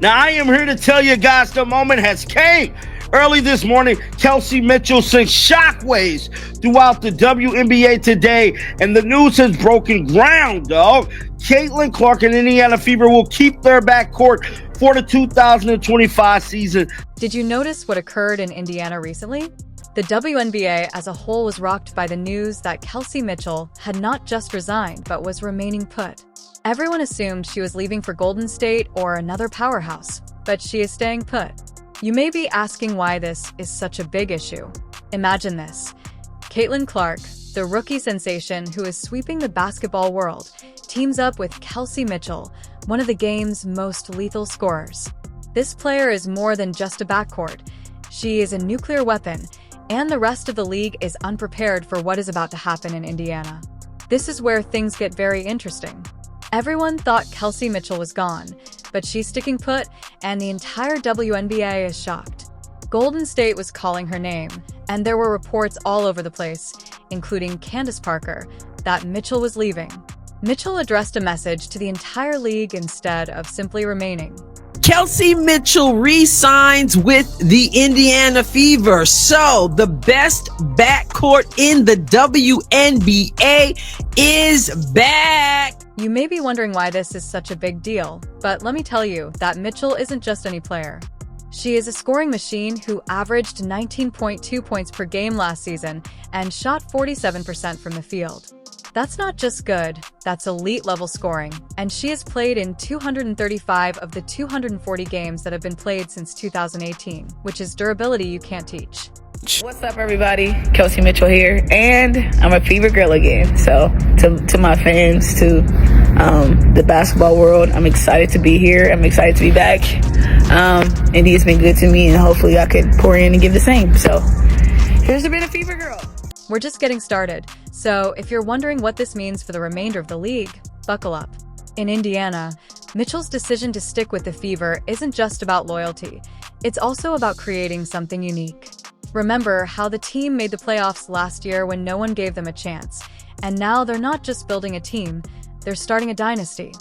Now, I am here to tell you guys the moment has came. Early this morning, Kelsey Mitchell sent shockwaves throughout the WNBA today, and the news has broken ground, dog. Caitlin Clark and Indiana Fever will keep their backcourt for the 2025 season. Did you notice what occurred in Indiana recently? The WNBA as a whole was rocked by the news that Kelsey Mitchell had not just resigned but was remaining put. Everyone assumed she was leaving for Golden State or another powerhouse, but she is staying put. You may be asking why this is such a big issue. Imagine this. Caitlin Clark, the rookie sensation who is sweeping the basketball world, teams up with Kelsey Mitchell, one of the game's most lethal scorers. This player is more than just a backcourt. She is a nuclear weapon, and the rest of the league is unprepared for what is about to happen in Indiana. This is where things get very interesting. Everyone thought Kelsey Mitchell was gone, but she's sticking put, and the entire WNBA is shocked. Golden State was calling her name, and there were reports all over the place, including Candace Parker, that Mitchell was leaving. Mitchell addressed a message to the entire league instead of simply remaining. Kelsey Mitchell re-signs with the Indiana Fever. So the best backcourt in the WNBA is back. You may be wondering why this is such a big deal, but let me tell you that Mitchell isn't just any player. She is a scoring machine who averaged 19.2 points per game last season and shot 47% from the field. That's not just good, that's elite-level scoring, and she has played in 235 of the 240 games that have been played since 2018, which is durability you can't teach. What's up, everybody? Kelsey Mitchell here, and I'm a Fever girl again. So, to my fans, to the basketball world, I'm excited to be here. I'm excited to be back. Indy has been good to me, and hopefully I could pour in and give the same. So, here's to being a Fever girl. We're just getting started, so if you're wondering what this means for the remainder of the league, buckle up. In Indiana, Mitchell's decision to stick with the Fever isn't just about loyalty. It's also about creating something unique. Remember how the team made the playoffs last year when no one gave them a chance, and now they're not just building a team, they're starting a dynasty.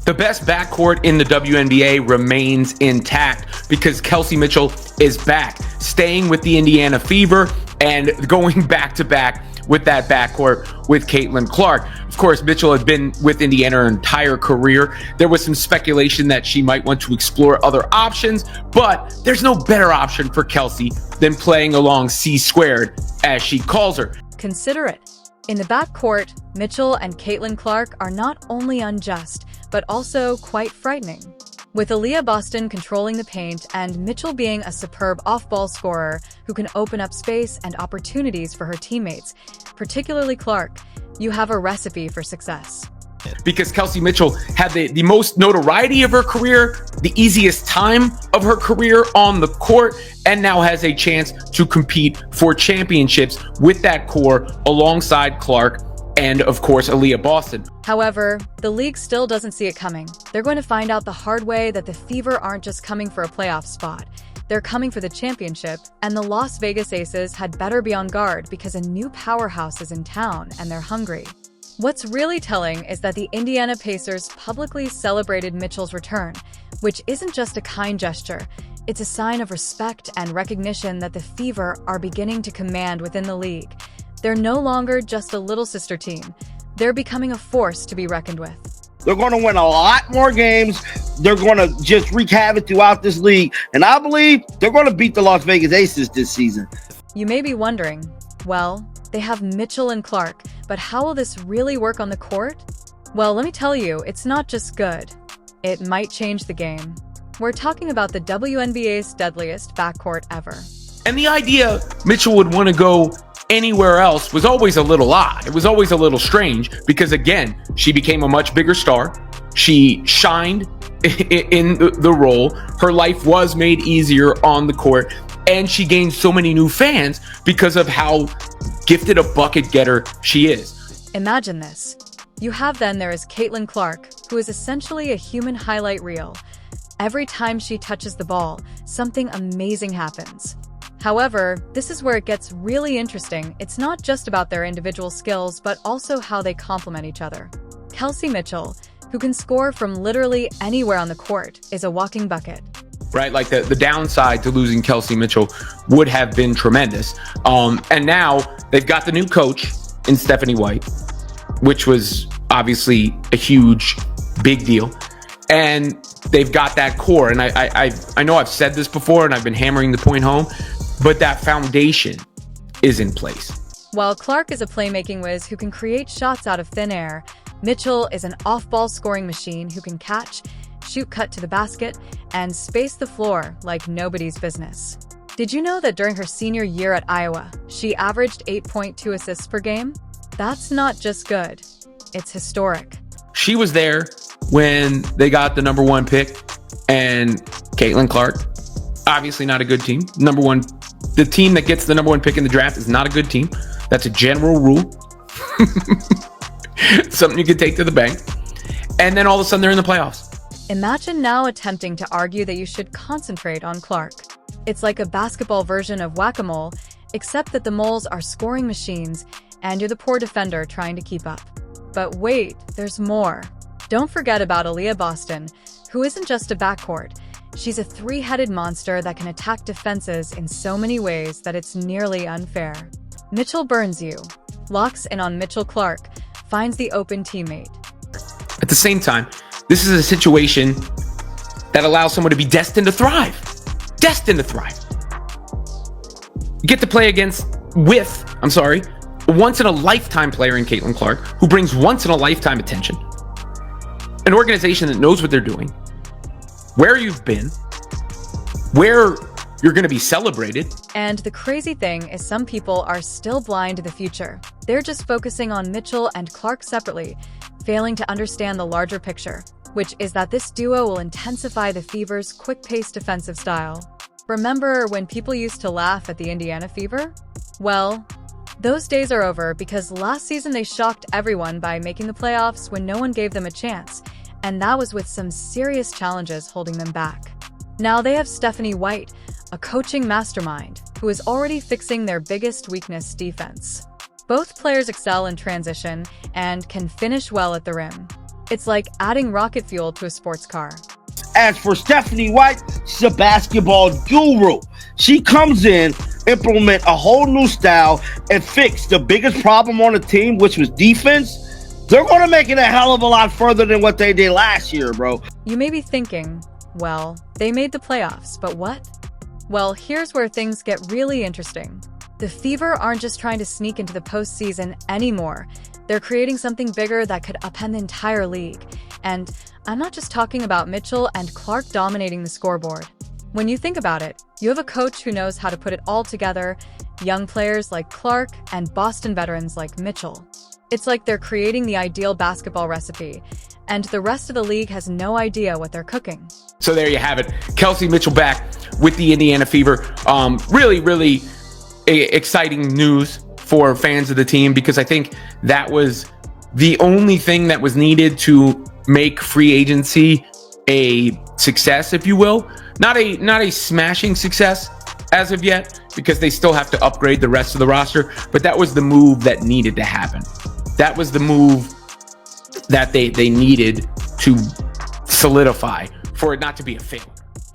The best backcourt in the WNBA remains intact because Kelsey Mitchell is back, staying with the Indiana Fever and going back-to-back with that backcourt with Caitlin Clark. Of course, Mitchell had been with Indiana her entire career. There was some speculation that she might want to explore other options, but there's no better option for Kelsey than playing along C-squared, as she calls her. Consider it. In the backcourt, Mitchell and Caitlin Clark are not only unjust, but also quite frightening. With Aaliyah Boston controlling the paint and Mitchell being a superb off-ball scorer who can open up space and opportunities for her teammates, particularly Clark, you have a recipe for success. Because Kelsey Mitchell had the most notoriety of her career, the easiest time of her career on the court, and now has a chance to compete for championships with that core alongside Clark and, of course, Aaliyah Boston. However, the league still doesn't see it coming. They're going to find out the hard way that the Fever aren't just coming for a playoff spot. They're coming for the championship, and the Las Vegas Aces had better be on guard because a new powerhouse is in town and they're hungry. What's really telling is that the Indiana Pacers publicly celebrated Mitchell's return, which isn't just a kind gesture. It's a sign of respect and recognition that the Fever are beginning to command within the league. They're no longer just a little sister team. They're becoming a force to be reckoned with. They're going to win a lot more games. They're going to just wreak havoc throughout this league. And I believe they're going to beat the Las Vegas Aces this season. You may be wondering, well, they have Mitchell and Clark, but how will this really work on the court? Well, let me tell you, it's not just good. It might change the game. We're talking about the WNBA's deadliest backcourt ever. And the idea Mitchell would want to go anywhere else was always a little odd. It was always a little strange because, again, she became a much bigger star. She shined in the role. Her life was made easier on the court, and she gained so many new fans because of how gifted a bucket getter she is. Imagine this. You have then there is Caitlin Clark, who is essentially a human highlight reel. Every time she touches the ball, something amazing happens. However, this is where it gets really interesting. It's not just about their individual skills, but also how they complement each other. Kelsey Mitchell, who can score from literally anywhere on the court, is a walking bucket. Right? Like the downside to losing Kelsey Mitchell would have been tremendous. And now they've got the new coach in Stephanie White, which was obviously a huge, big deal. And they've got that core. And I know I've said this before and I've been hammering the point home, but that foundation is in place. While Clark is a playmaking whiz who can create shots out of thin air, Mitchell is an off-ball scoring machine who can catch, shoot cut to the basket, and space the floor like nobody's business. Did you know that during her senior year at Iowa, she averaged 8.2 assists per game? That's not just good, it's historic. She was there when they got the number 1 pick, and Caitlin Clark, obviously not a good team. The team that gets the number 1 pick in the draft is not a good team. That's a general rule. Something you can take to the bank. And then all of a sudden they're in the playoffs. Imagine now attempting to argue that you should concentrate on Clark. It's like a basketball version of whack-a-mole, except that the moles are scoring machines and you're the poor defender trying to keep up. But wait, there's more. Don't forget about Aaliyah Boston, who isn't just a backcourt. She's a three-headed monster that can attack defenses in so many ways that it's nearly unfair. Mitchell burns you, locks in on Mitchell Clark, finds the open teammate. At the same time, this is a situation that allows someone to be destined to thrive. Destined to thrive. You get to play a once-in-a-lifetime player in Caitlin Clark, who brings once-in-a-lifetime attention. An organization that knows what they're doing, where you've been, where you're going to be celebrated. And the crazy thing is some people are still blind to the future. They're just focusing on Mitchell and Clark separately, failing to understand the larger picture, which is that this duo will intensify the Fever's quick-paced defensive style. Remember when people used to laugh at the Indiana Fever? Well, those days are over because last season they shocked everyone by making the playoffs when no one gave them a chance, and that was with some serious challenges holding them back. Now they have Stephanie White, a coaching mastermind, who is already fixing their biggest weakness, defense. Both players excel in transition and can finish well at the rim. It's like adding rocket fuel to a sports car. As for Stephanie White, she's a basketball guru. She comes in, implement a whole new style, and fix the biggest problem on the team, which was defense. They're going to make it a hell of a lot further than what they did last year, bro. You may be thinking, well, they made the playoffs, but what? Well, here's where things get really interesting. The Fever aren't just trying to sneak into the postseason anymore. They're creating something bigger that could upend the entire league. And I'm not just talking about Mitchell and Clark dominating the scoreboard. When you think about it, you have a coach who knows how to put it all together, young players like Clark, and Boston veterans like Mitchell. It's like they're creating the ideal basketball recipe, and the rest of the league has no idea what they're cooking. So there you have it. Kelsey Mitchell back with the Indiana Fever. Really exciting news for fans of the team, because I think that was the only thing that was needed to make free agency a success, if you will. Not a smashing success as of yet, because they still have to upgrade the rest of the roster, but that was the move that needed to happen. That was the move that they needed to solidify for it not to be a failure.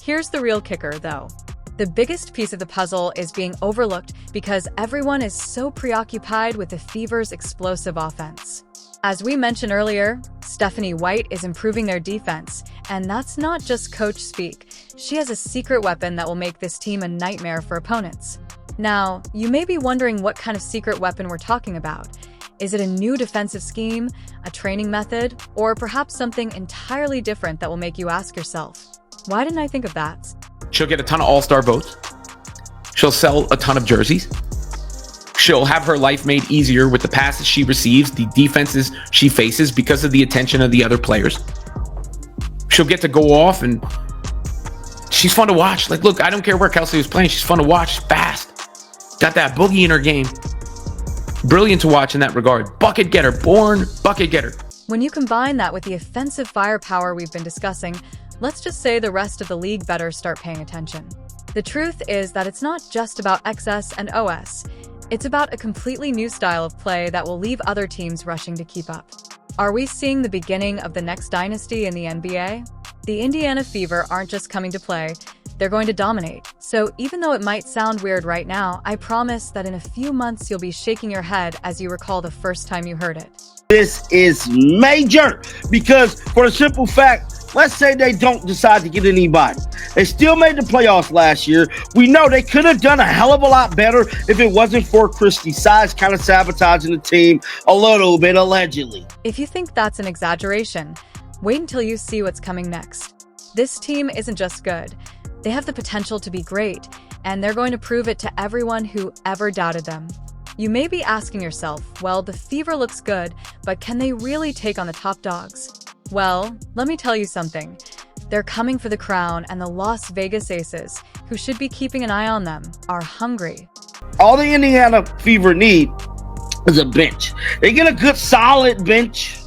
Here's the real kicker, though. The biggest piece of the puzzle is being overlooked because everyone is so preoccupied with the Fever's explosive offense. As we mentioned earlier, Stephanie White is improving their defense, and that's not just coach speak. She has a secret weapon that will make this team a nightmare for opponents. Now, you may be wondering what kind of secret weapon we're talking about. Is it a new defensive scheme, a training method, or perhaps something entirely different that will make you ask yourself, why didn't I think of that? She'll get a ton of all-star votes. She'll sell a ton of jerseys. She'll have her life made easier with the passes she receives, the defenses she faces because of the attention of the other players. She'll get to go off, and she's fun to watch. Like, look, I don't care where Kelsey was playing. She's fun to watch. She's fast. Got that boogie in her game. Brilliant to watch in that regard. Bucket getter. Born bucket getter. When you combine that with the offensive firepower we've been discussing, let's just say the rest of the league better start paying attention. The truth is that it's not just about XS and OS. It's about a completely new style of play that will leave other teams rushing to keep up. Are we seeing the beginning of the next dynasty in the NBA? The Indiana Fever aren't just coming to play, they're going to dominate. So even though it might sound weird right now, I promise that in a few months you'll be shaking your head as you recall the first time you heard it. This is major because for the simple fact, let's say they don't decide to get anybody. They still made the playoffs last year. We know they could have done a hell of a lot better if it wasn't for Christy Size kind of sabotaging the team a little bit, allegedly. If you think that's an exaggeration, wait until you see what's coming next. This team isn't just good. They have the potential to be great, and they're going to prove it to everyone who ever doubted them. You may be asking yourself, well, the Fever looks good, but can they really take on the top dogs? Well, let me tell you something. They're coming for the crown, and the Las Vegas Aces, who should be keeping an eye on them, are hungry. All the Indiana Fever need is a bench. They get a good solid bench,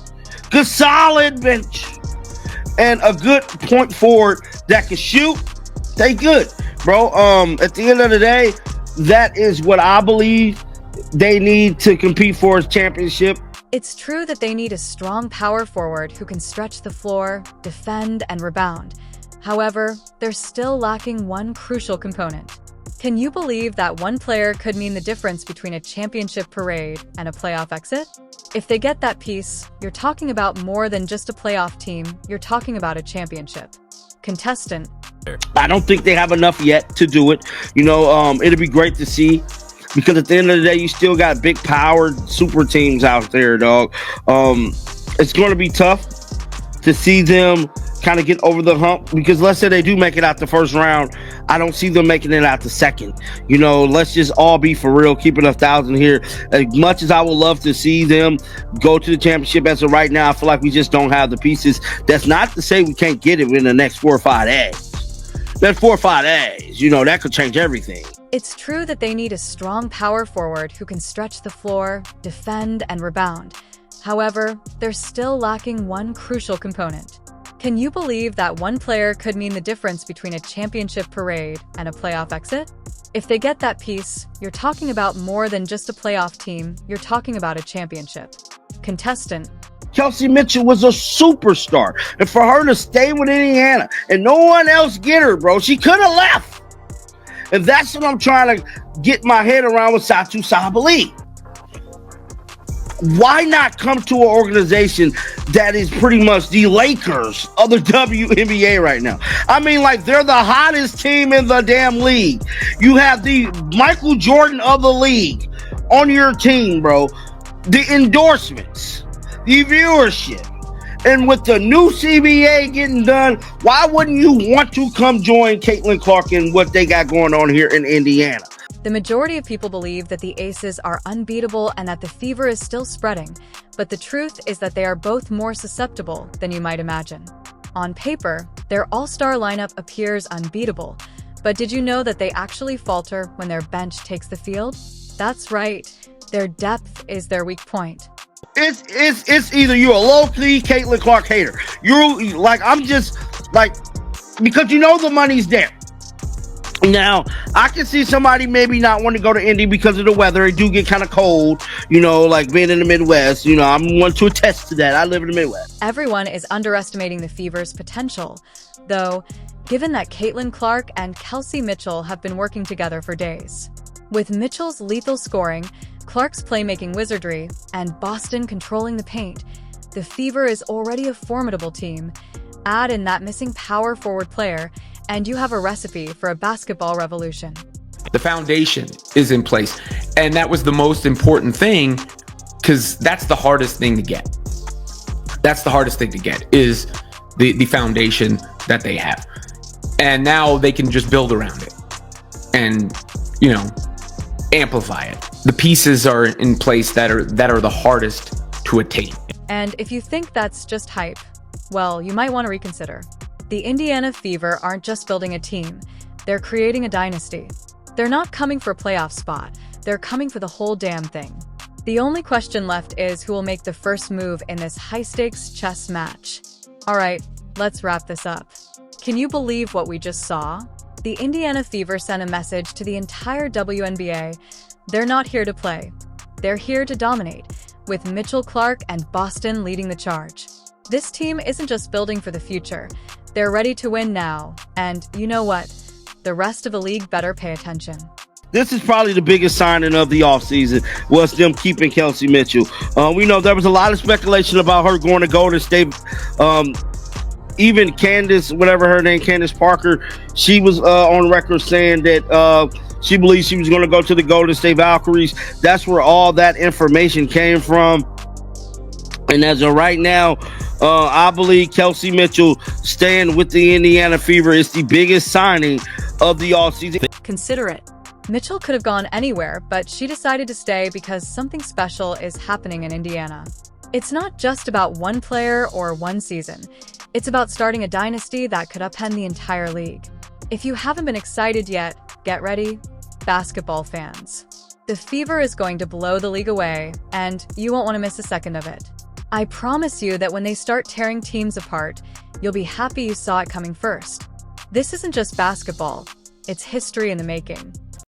and a good point forward that can shoot. They good, bro. At the end of the day, that is what I believe they need to compete for as championship. It's true that they need a strong power forward who can stretch the floor, defend, and rebound. However, they're still lacking one crucial component. Can you believe that one player could mean the difference between a championship parade and a playoff exit? If they get that piece, you're talking about more than just a playoff team, you're talking about a championship contestant. I don't think they have enough yet to do it. It'll be great to see. Because at the end of the day, you still got big powered super teams out there, dog. It's going to be tough to see them kind of get over the hump. Because let's say they do make it out the first round, I don't see them making it out the second. Let's just all be for real, keep it 1,000 here. As much as I would love to see them go to the championship as of right now, I feel like we just don't have the pieces. That's not to say we can't get it in the next 4 or 5 days. That's 4 or 5 days. That could change everything. It's true that they need a strong power forward who can stretch the floor, defend, and rebound. However, they're still lacking one crucial component. Can you believe that one player could mean the difference between a championship parade and a playoff exit? If they get that piece, you're talking about more than just a playoff team, you're talking about a championship contestant. Kelsey Mitchell was a superstar. And for her to stay with Indiana and no one else get her, bro, she could have left. And that's what I'm trying to get my head around with Satou Sabally. Why not come to an organization that is pretty much the Lakers of the WNBA right now? I mean, they're the hottest team in the damn league. You have the Michael Jordan of the league on your team, bro. The endorsements, the viewership. And with the new CBA getting done, why wouldn't you want to come join Caitlin Clark and what they got going on here in Indiana? The majority of people believe that the Aces are unbeatable and that the Fever is still spreading, but the truth is that they are both more susceptible than you might imagine. On paper, their all-star lineup appears unbeatable, but did you know that they actually falter when their bench takes the field? That's right, their depth is their weak point. It's either you're a low-key Caitlin Clark hater. Because the money's there. Now, I can see somebody maybe not want to go to Indy because of the weather. It do get kind of cold, being in the Midwest. I'm one to attest to that. I live in the Midwest. Everyone is underestimating the Fever's potential, though, given that Caitlin Clark and Kelsey Mitchell have been working together for days. With Mitchell's lethal scoring, Clark's playmaking wizardry, and Boston controlling the paint, the Fever is already a formidable team. Add in that missing power forward player, and you have a recipe for a basketball revolution. The foundation is in place, and that was the most important thing, because that's the hardest thing to get. That's the hardest thing to get, is the foundation that they have. And now they can just build around it and, amplify it. The pieces are in place that are the hardest to attain. And if you think that's just hype, well, you might want to reconsider. The Indiana Fever aren't just building a team, they're creating a dynasty. They're not coming for a playoff spot, they're coming for the whole damn thing. The only question left is who will make the first move in this high-stakes chess match. Alright, let's wrap this up. Can you believe what we just saw? The Indiana Fever sent a message to the entire WNBA. They're not here to play. They're here to dominate. with Mitchell Clark and Boston leading the charge. This team isn't just building for the future. They're ready to win now. And you know what? The rest of the league better pay attention. This is probably the biggest signing of the offseason was them keeping Kelsey Mitchell. We know there was a lot of speculation about her going to Golden State. Even Candace, whatever her name, Candace Parker, she was on record saying that she believes she was going to go to the Golden State Valkyries. That's where all that information came from. And as of right now, I believe Kelsey Mitchell staying with the Indiana Fever is the biggest signing of the offseason. Consider it. Mitchell could have gone anywhere, but she decided to stay because something special is happening in Indiana. It's not just about one player or one season. It's about starting a dynasty that could upend the entire league. If you haven't been excited yet, get ready, basketball fans. The Fever is going to blow the league away, and you won't want to miss a second of it. I promise you that when they start tearing teams apart, you'll be happy you saw it coming first. This isn't just basketball, it's history in the making.